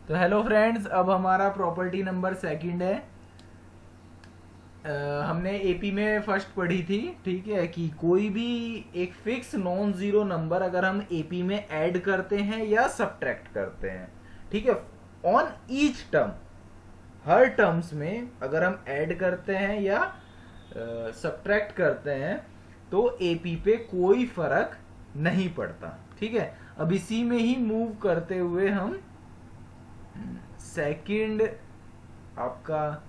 तो hello friends, अब हमारा प्रॉपर्टी नंबर सेकंड है। हमने एपी में फर्स्ट पढ़ी थी, ठीक है, कि कोई भी एक फिक्स नॉन जीरो नंबर अगर हम एपी में ऐड करते हैं या सब्ट्रैक्ट करते हैं, ठीक है, on each term, her terms में अगर हम ऐड करते हैं या सब्ट्रैक्ट करते हैं तो एपी पे कोई फर्क नहीं पड़ता। ठीक है, अब इसी में ही मूव करते हुए हम सेकंड आपका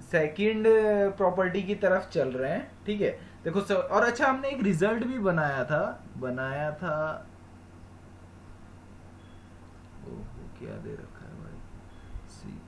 सेकंड प्रॉपर्टी की तरफ चल रहे हैं। ठीक है, देखो और अच्छा, हमने एक रिजल्ट भी बनाया था। ओहो, क्या दे रखा है भाई, सी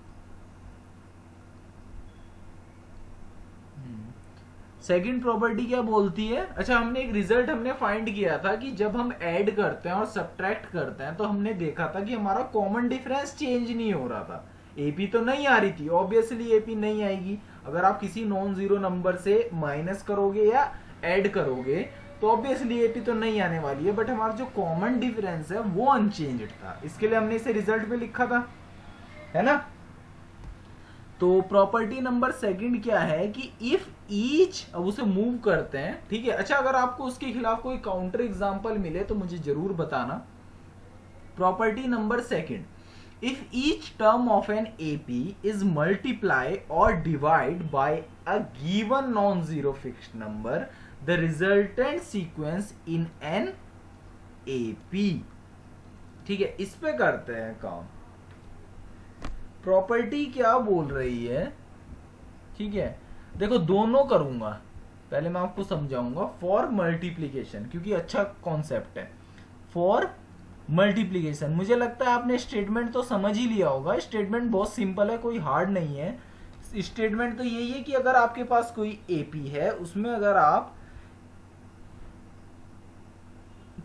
सेकंड प्रॉपर्टी क्या बोलती है। अच्छा, हमने एक रिजल्ट हमने फाइंड किया था कि जब हम ऐड करते हैं और सब्ट्रैक्ट करते हैं तो हमने देखा था कि हमारा कॉमन डिफरेंस चेंज नहीं हो रहा था। एपी तो नहीं आ रही थी, ऑब्वियसली एपी नहीं आएगी। अगर आप किसी नॉन जीरो नंबर से माइनस करोगे या ऐड करोगे तो ऑब्वियसली एपी तो नहीं आने वाली है, बट हमारा जो कॉमन डिफरेंस है वो अनचेंज्ड था, इसके लिए हमने इसे रिजल्ट में लिखा था, है ना। तो प्रॉपर्टी नंबर सेकंड क्या है कि इफ ईच, अब उसे मूव करते हैं, ठीक है। अच्छा, अगर आपको उसके खिलाफ कोई काउंटर एग्जांपल मिले तो मुझे जरूर बताना। Property number second, if each term of an AP is multiply or divide by a given non-zero fixed number, the resultant sequence in an AP। ठीक है, इस पे करते हैं काम। प्रॉपर्टी क्या बोल रही है, ठीक है, देखो दोनों करूंगा, पहले मैं आपको समझाऊंगा। फॉर मल्टीप्लीकेशन, क्योंकि अच्छा कॉन्सेप्ट है, फॉर मल्टीप्लीकेशन। मुझे लगता है आपने स्टेटमेंट तो समझ ही लिया होगा। स्टेटमेंट बहुत सिंपल है, कोई हार्ड नहीं है। स्टेटमेंट तो यही है कि अगर आपके पास कोई एपी है, उसमें अगर आप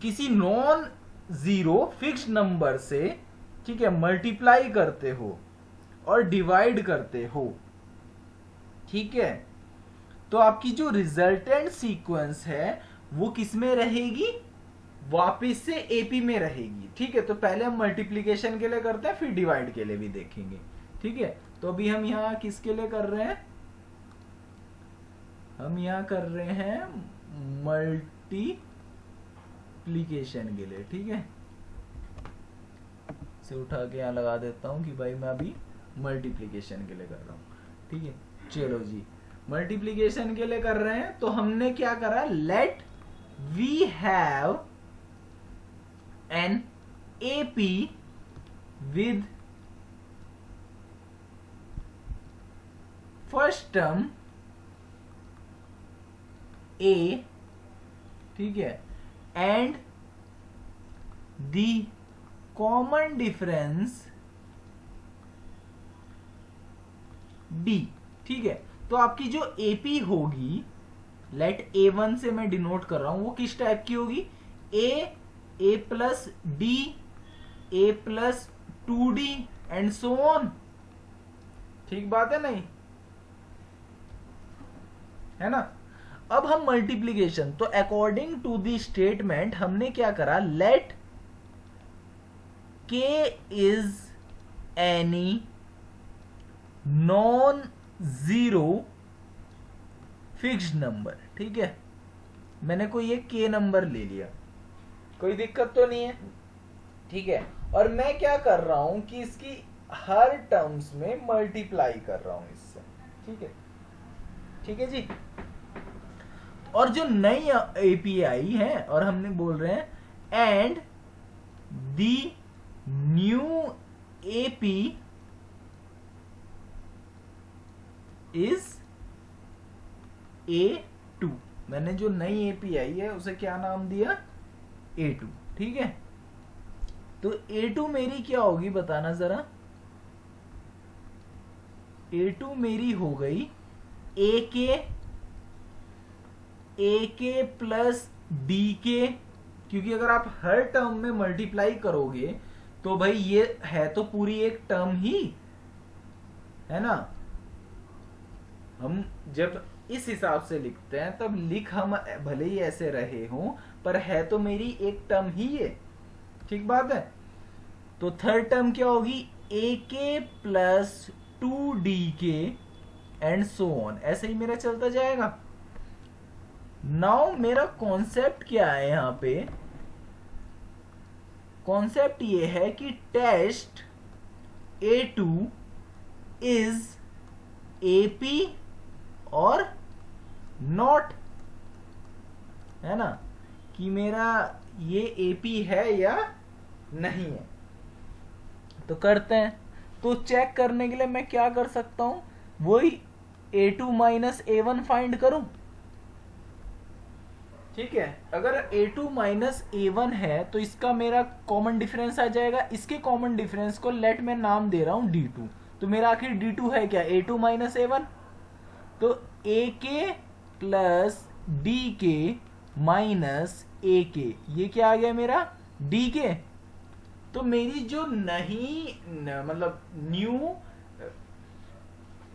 किसी नॉन जीरो फिक्स्ड नंबर से, ठीक है, मल्टीप्लाई करते हो और डिवाइड करते हो, ठीक है, तो आपकी जो रिजल्टेंट सीक्वेंस है वो किस में रहेगी, वापिस से एपी में रहेगी। ठीक है, तो पहले हम मल्टीप्लीकेशन के लिए करते हैं, फिर डिवाइड के लिए भी देखेंगे। ठीक है, तो अभी हम यहाँ किसके लिए कर रहे हैं, हम यहाँ कर रहे हैं मल्टीप्लीकेशन के लिए। ठीक है, से उठा के यहाँ लगा देता हूँ कि भाई मैं अभी मल्टीप्लीकेशन के लिए कर रहा हूँ। ठीक है, चलो जी, मल्टीप्लीकेशन के लिए कर रहे हैं। तो हमने क्या करा, let we have an AP with first term A, ठीक है, and the common difference D। ठीक है, तो आपकी जो AP होगी, लेट A1 से मैं डिनोट कर रहा हूं, वो किस टाइप की होगी, A plus D, A plus 2D and so on. ठीक बात है, नहीं है ना। अब हम मल्टीप्लीकेशन, तो अकॉर्डिंग टू द स्टेटमेंट हमने क्या करा, लेट के is any non zero fixed number. ठीक है, मैंने कोई एक के नंबर ले लिया, कोई दिक्कत तो नहीं है। ठीक है, और मैं क्या कर रहा हूं कि इसकी हर टर्म्स में मल्टीप्लाई कर रहा हूं इससे। ठीक है, ठीक है जी। और जो नई एपीआई है, और हमने बोल रहे हैं and the new AP is A2। मैंने जो नई एपीआई है उसे क्या नाम दिया, A2। ठीक है, तो A2 मेरी क्या होगी बताना जरा। A2 मेरी हो गई ए के प्लस डी के, क्योंकि अगर आप हर टर्म में मल्टीप्लाई करोगे तो भाई ये है तो पूरी एक टर्म ही है ना। हम जब इस हिसाब से लिखते हैं तब लिख हम भले ही ऐसे रहे हों, पर है तो मेरी एक टर्म ही है। ठीक बात है। तो थर्ड टर्म क्या होगी, ए के plus 2dk and so on, ऐसे ही मेरा चलता जाएगा। नाउ मेरा कॉन्सेप्ट क्या है यहाँ पे, कॉन्सेप्ट ये है कि टेस्ट A2 इज AP और नॉट, है ना, कि मेरा ये AP है या नहीं है। तो करते हैं। तो चेक करने के लिए मैं क्या कर सकता हूं, वही A2 माइनस A1 फाइंड करूं। ठीक है, अगर A2 माइनस A1 है तो इसका मेरा कॉमन डिफरेंस आ जाएगा। इसके कॉमन डिफरेंस को लेट मैं नाम दे रहा हूं D2। तो मेरा आखिर D2 है क्या, A2 माइनस A1। तो AK plus DK minus AK, ये क्या आ गया मेरा DK। तो मेरी जो मतलब न्यू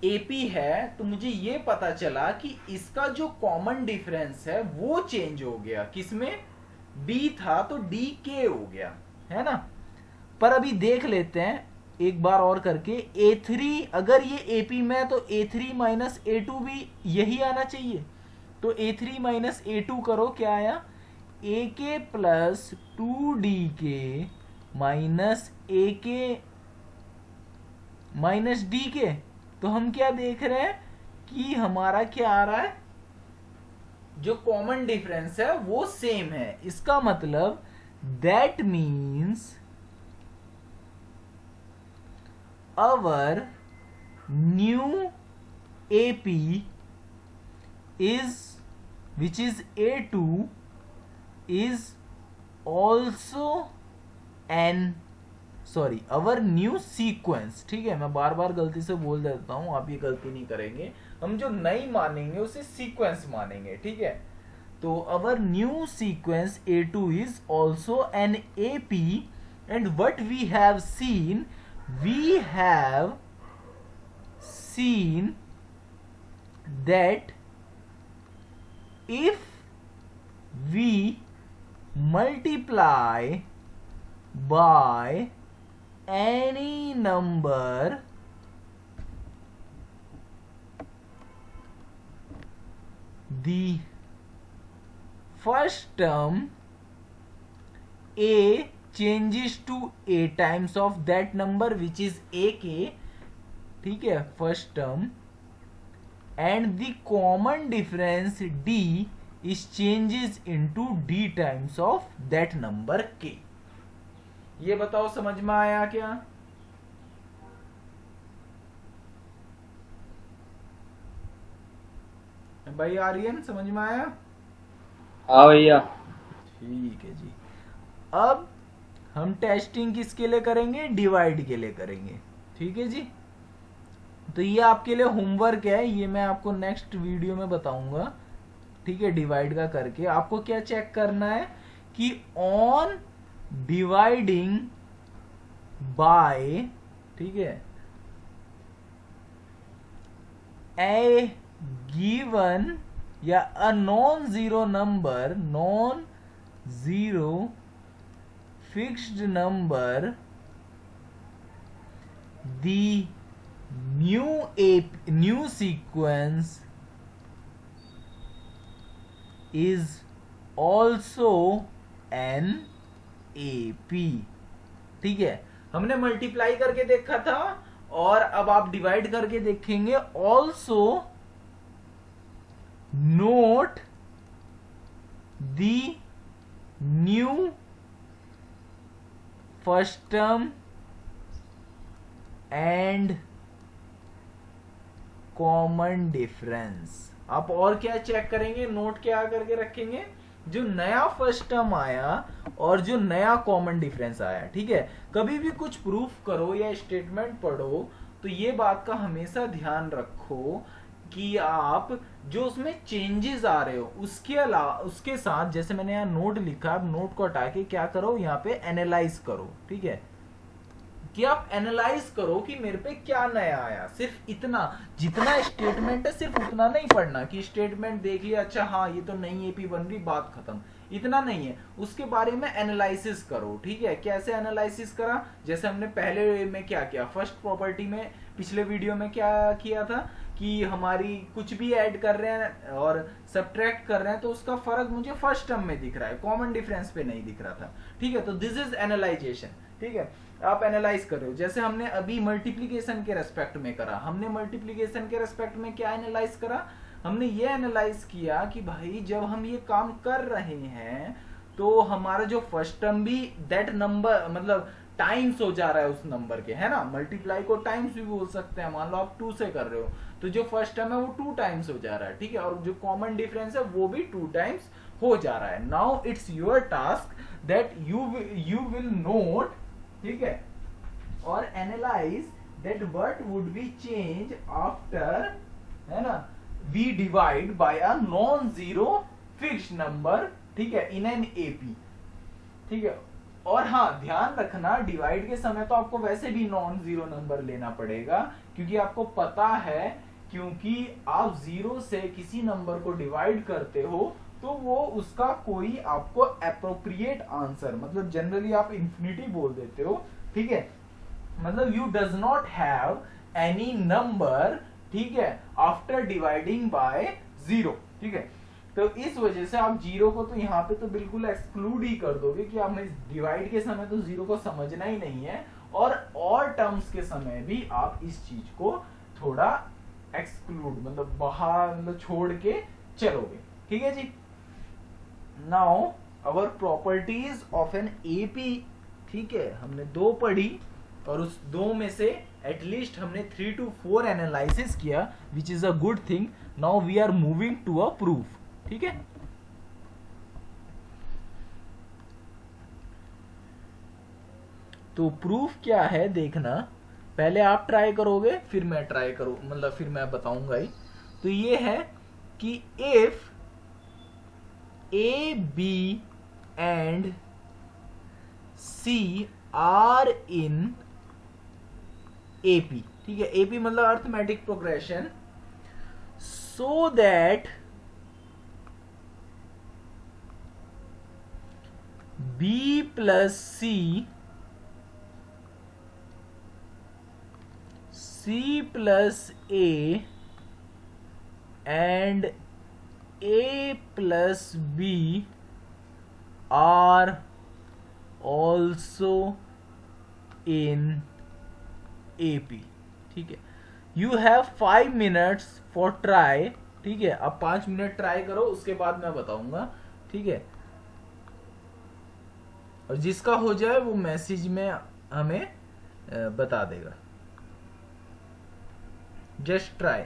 AP है, तो मुझे ये पता चला कि इसका जो कॉमन डिफरेंस है वो चेंज हो गया, किसमें, D था तो DK हो गया, है ना। पर अभी देख लेते हैं एक बार और करके, A3 अगर ये AP में है तो A3 माइनस A2 भी यही आना चाहिए। तो A3 माइनस A2 करो, क्या आया, AK plus 2DK minus AK minus DK। तो हम क्या देख रहे हैं कि हमारा क्या आ रहा है, जो कॉमन डिफरेंस है वो सेम है। इसका मतलब that means our new AP is, which is A2, is also our new sequence। ठीक है, मैं बार बार गलती से बोल देता हूं, आप ये गलती नहीं करेंगे। हम जो नई मानेंगे उसे सीक्वेंस मानेंगे, ठीक है। तो our new sequence A2 is also an AP, and what we have seen that if we multiply by any number the first term A changes to A times of that number which is AK, ठीक है, first term, and the common difference D is changes into D times of that number K। ये बताओ समझ में आया क्या? भाई आर्यन समझ में आया? हाँ भैया। ठीक है जी। अब हम टेस्टिंग किसके लिए करेंगे, डिवाइड के लिए करेंगे, ठीक है जी। तो ये आपके लिए होमवर्क है, ये मैं आपको नेक्स्ट वीडियो में बताऊंगा, ठीक है। डिवाइड का करके आपको क्या चेक करना है कि ऑन डिवाइडिंग बाय, ठीक है, ए गिवन या अ non zero number, non zero fixed number, the new sequence is also an AP। ठीक है, हमने मल्टीप्लाई करके देखा था और अब आप डिवाइड करके देखेंगे। Also note the new first term and common difference. आप और क्या चेक करेंगे, नोट क्या करके रखेंगे, जो नया फर्स्ट टर्म आया और जो नया कॉमन डिफरेंस आया, ठीक है। कभी भी कुछ प्रूफ करो या स्टेटमेंट पढ़ो तो ये बात का हमेशा ध्यान रखो कि आप जो उसमें चेंजेस आ रहे हो उसके अलावा उसके साथ, जैसे मैंने यहाँ नोट लिखा, आप नोट को हटा के क्या करो, यहाँ पे एनालाइज करो, ठीक है, कि आप एनालाइज करो कि मेरे पे क्या नया आया। सिर्फ इतना, जितना स्टेटमेंट है सिर्फ उतना नहीं पढ़ना कि स्टेटमेंट देख लिया, अच्छा हाँ ये तो नई एपी बन रही, बात खत्म। इतना नहीं है, उसके बारे में एनालिसिस करो। ठीक है, कैसे एनालिसिस करा, जैसे हमने पहले में क्या किया, फर्स्ट प्रॉपर्टी में पिछले वीडियो में क्या किया था कि हमारी कुछ भी ऐड कर रहे हैं और सब्ट्रैक्ट कर रहे हैं तो उसका फर्क मुझे फर्स्ट टर्म में दिख रहा है, कॉमन डिफरेंस पे नहीं दिख रहा था। ठीक है, तो दिस इज एनालाइजेशन। ठीक है, आप एनालाइज कर रहे हो, जैसे हमने अभी मल्टीप्लीकेशन के रेस्पेक्ट में करा, हमने मल्टीप्लीकेशन के रेस्पेक्ट में क्या एनालाइज करा, हमने ये एनालाइज किया कि भाई जब हम ये काम कर रहे हैं तो हमारा जो फर्स्ट टर्म भी दैट नंबर मतलब टाइम्स हो जा रहा है उस नंबर के, है ना, मल्टीप्लाई को टाइम्स भी बोल सकते हैं, मान लो आप 2 से कर रहे हो तो जो फर्स्ट टर्म है वो 2 टाइम्स हो जा रहा है। ठीक है, और जो कॉमन डिफरेंस है वो भी 2 टाइम्स हो जा रहा है। Now it's your task that you will note, ठीक है, और analyse that what would be change after, है ना, we divide by a non zero fixed number, ठीक है, इन एन एपी। ठीक है, और हाँ ध्यान रखना डिवाइड के समय तो आपको वैसे भी नॉन जीरो नंबर लेना पड़ेगा, क्योंकि आपको पता है, क्योंकि आप जीरो से किसी नंबर को डिवाइड करते हो तो वो उसका कोई आपको अप्रोप्रिएट आंसर, मतलब जनरली आप इंफिनिटी बोल देते हो। ठीक है, मतलब you does not have any number, ठीक है, आफ्टर डिवाइडिंग बाय जीरो। ठीक है, तो इस वजह से आप जीरो को तो यहाँ पे तो बिल्कुल एक्सक्लूड ही कर दोगे कि आपने डिवाइड के समय तो जीरो को समझना ही नहीं है, और टर्म्स के समय भी आप इस चीज को थोड़ा एक्सक्लूड मतलब बाहर मतलब छोड़ के चलोगे। ठीक है जी, now our properties of an AP, ठीक है, हमने 2 पढ़ी और उस 2 में से एटलीस्ट हमने 3 to 4 एनालिसिस किया, which is a good thing. Now we are moving to a proof. ठीक है, तो प्रूफ क्या है देखना, पहले आप ट्राई करोगे फिर मैं ट्राई करूँ, मतलब फिर मैं बताऊंगा ही। तो ये है कि if A B and C are in AP, ठीक है, एपी मतलब arithmetic progression, so that B plus C plus A and A plus B are also in AP। ठीक है, you have 5 minutes for try। ठीक है, अब 5 minute try करो, उसके बाद मैं बताऊंगा। ठीक है, और जिसका हो जाए वो मैसेज में हमें बता देगा। Just try.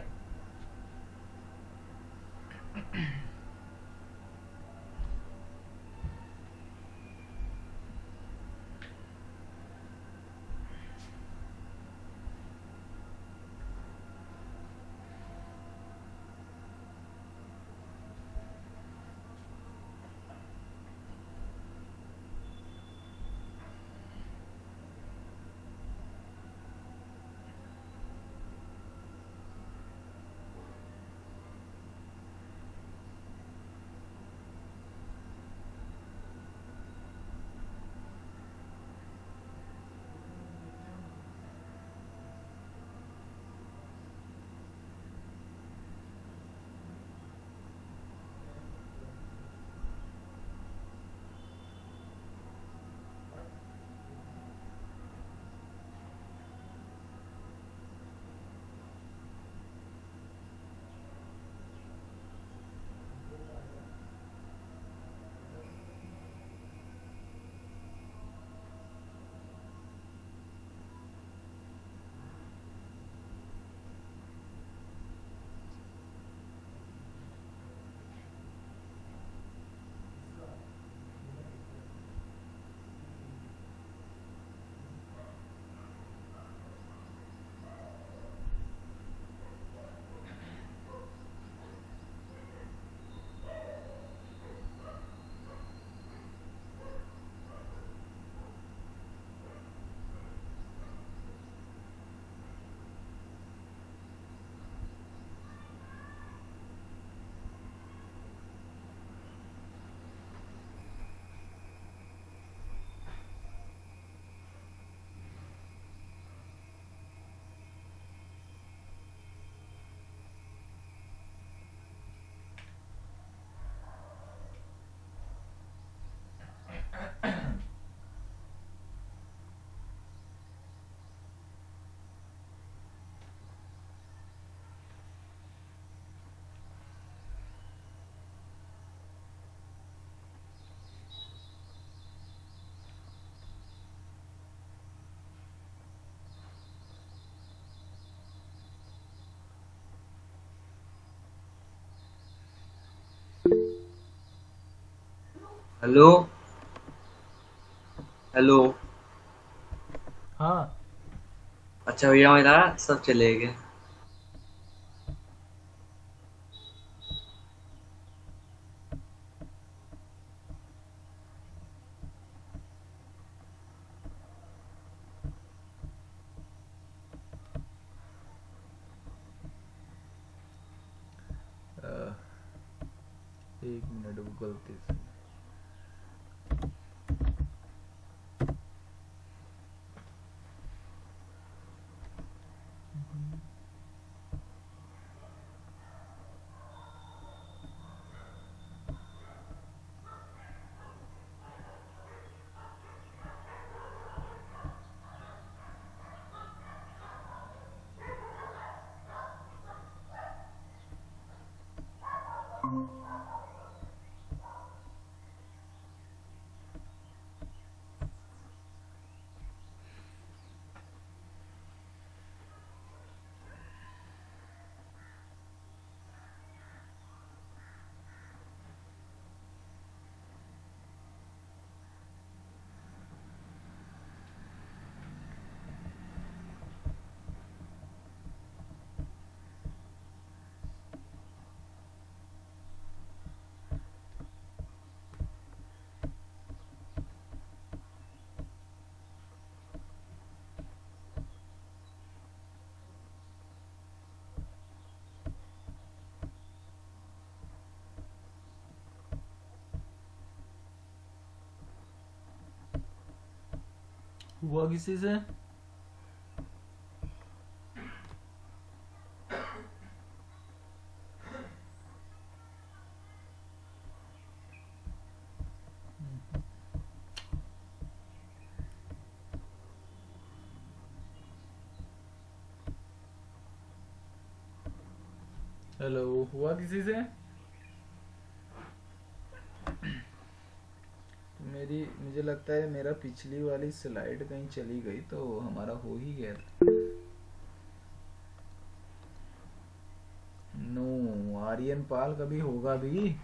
Hello hello. हाँ। अच्छा भैया मेरा सब चले गए। अ, एक मिनट, वो गलती से। हुआ किसी से? हेलो, हुआ किसी से? मुझे लगता है मेरा पिछली वाली स्लाइड कहीं चली गई, तो हमारा हो ही गया था। नो, आर्यन पाल कभी होगा भी।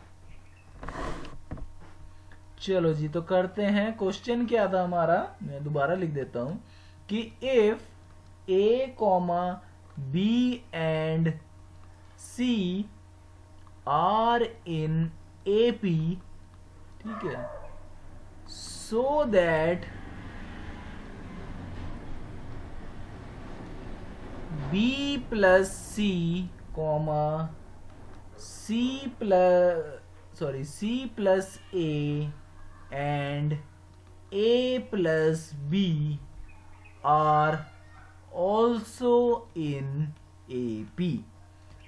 चलो जी, तो करते हैं। क्वेश्चन क्या था हमारा, मैं दोबारा लिख देता हूं कि if A comma B and C are in A P, ठीक है, so that b plus c comma c plus a and a plus b are also in AP।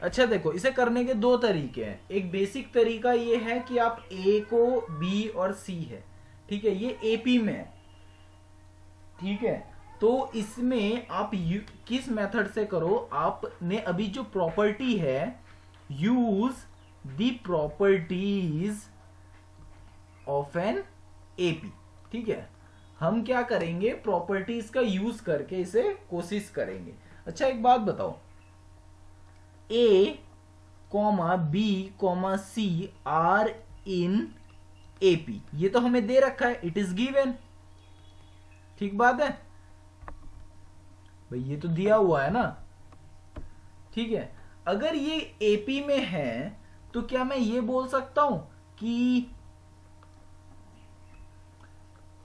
अच्छा देखो, इसे करने के दो तरीके हैं। एक बेसिक तरीका ये है कि आप A को B और C है, ठीक है, ये AP में है, ठीक है। तो इसमें आप किस मेथड से करो, आपने अभी जो प्रॉपर्टी है, use the properties of an AP, ठीक है। हम क्या करेंगे, प्रॉपर्टीज का यूज करके इसे कोशिश करेंगे। अच्छा एक बात बताओ, A comma B comma C are in AP, ये तो हमें दे रखा है, इट इज गिवन, ठीक बात है भाई, ये तो दिया हुआ है ना, ठीक है। अगर ये एपी में है तो क्या मैं ये बोल सकता हूं कि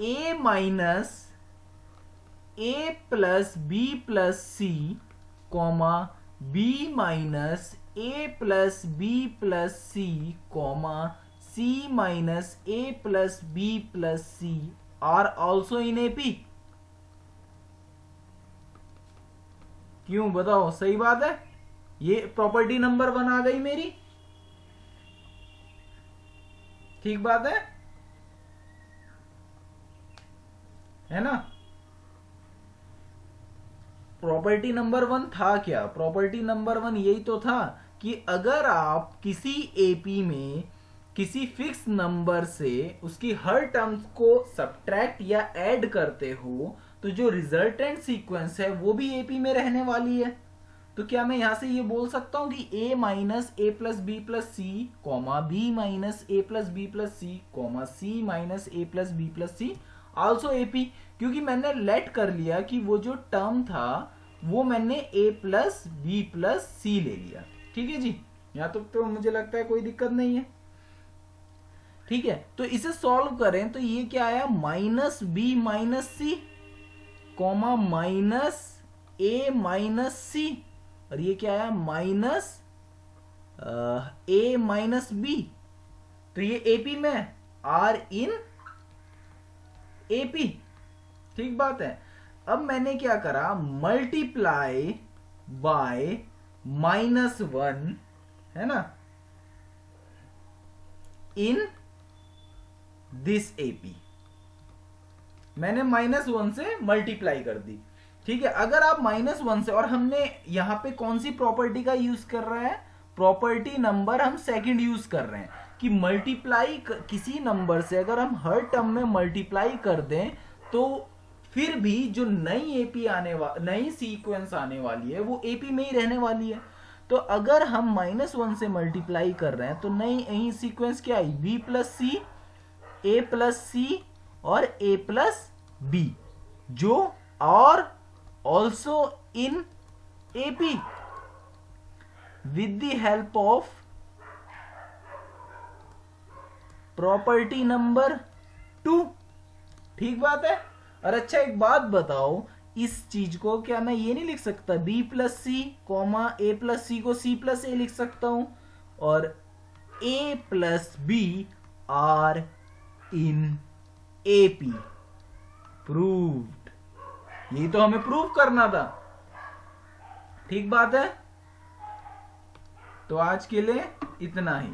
A minus A plus B plus C comma B minus A plus B plus C comma C minus A plus B plus C are also in AP? क्यों बताओ, सही बात है, ये प्रॉपर्टी नंबर 1 आ गई मेरी, ठीक बात है ना। प्रॉपर्टी नंबर 1 था क्या? प्रॉपर्टी नंबर 1 यही तो था कि अगर आप किसी एपी में किसी फिक्स नंबर से उसकी हर टर्म्स को सब्ट्रैक्ट या ऐड करते हो तो जो रिजल्टेंट सीक्वेंस है वो भी एपी में रहने वाली है। तो क्या मैं यहां से ये बोल सकता हूं कि a minus A plus B plus C comma B minus A plus B plus C comma C minus A plus B plus C also AP, क्योंकि मैंने लेट कर लिया कि वो जो टर्म था वो मैंने a प्लस बी प्लस सी ले लिया। ठीक है जी, यहाँ तो मुझे लगता है कोई दिक्कत नहीं है। ठीक है, तो इसे सॉल्व करें तो ये क्या आया, minus B minus C comma minus ए माइनस सी, और ये क्या आया माइनस ए माइनस बी। तो ये एपी में आर इन एपी। ठीक बात है। अब मैंने क्या करा, मल्टीप्लाई बाय -1 है ना इन दिस एपी, मैंने -1 से मल्टीप्लाई कर दी। ठीक है, अगर आप -1 से, और हमने यहां पे कौन सी प्रॉपर्टी का यूज कर रहे हैं, प्रॉपर्टी नंबर हम सेकंड यूज कर रहे हैं कि मल्टीप्लाई किसी नंबर से अगर हम हर टर्म में मल्टीप्लाई कर दें तो फिर भी जो नई एपी नई सीक्वेंस आने वाली है वो एपी में ही रहने वाली है। तो अगर हम -1 से मल्टीप्लाई कर रहे हैं तो नई सीक्वेंस क्या आई, बी प्लस सी, ए प्लस सी और ए प्लस बी, जो और also in AP with the help of property number 2। ठीक बात है। और अच्छा एक बात बताओ, इस चीज को क्या मैं ये नहीं लिख सकता b plus C comma A plus C को c प्लस ए लिख सकता हूं, और a plus B are in AP, proved. ये तो हमें प्रूव करना था। ठीक बात है। तो आज के लिए इतना ही।